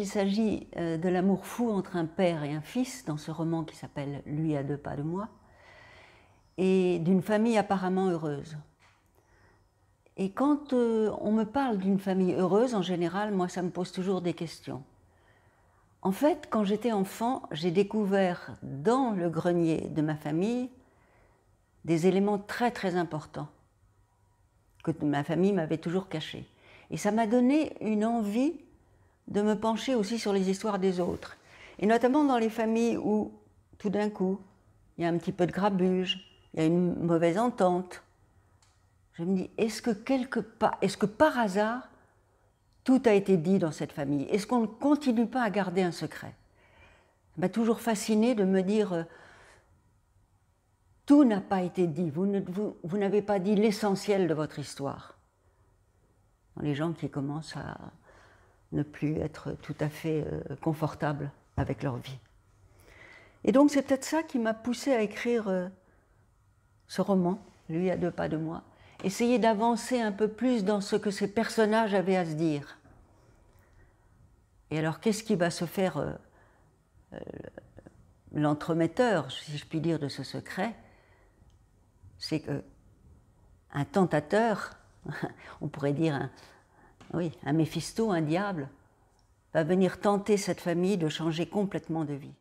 Il s'agit de l'amour fou entre un père et un fils dans ce roman qui s'appelle « Lui à 2 pas de moi » et d'une famille apparemment heureuse. Et quand on me parle d'une famille heureuse, en général, moi ça me pose toujours des questions. En fait, quand j'étais enfant, j'ai découvert dans le grenier de ma famille des éléments très très importants que ma famille m'avait toujours cachés. Et ça m'a donné une envie de me pencher aussi sur les histoires des autres. Et notamment dans les familles où, tout d'un coup, il y a un petit peu de grabuge, il y a une mauvaise entente. Je me dis, est-ce que par hasard, tout a été dit dans cette famille? Est-ce qu'on ne continue pas à garder un secret? Ça m'a toujours fasciné de me dire, tout n'a pas été dit, vous n'avez pas dit l'essentiel de votre histoire. Les gens qui commencent à ne plus être tout à fait confortables avec leur vie. Et donc c'est peut-être ça qui m'a poussée à écrire ce roman, Lui à 2 pas de moi, essayer d'avancer un peu plus dans ce que ces personnages avaient à se dire. Et alors qu'est-ce qui va se faire l'entremetteur, si je puis dire, de ce secret? C'est qu'un tentateur, on pourrait dire un Méphisto, un diable, va venir tenter cette famille de changer complètement de vie.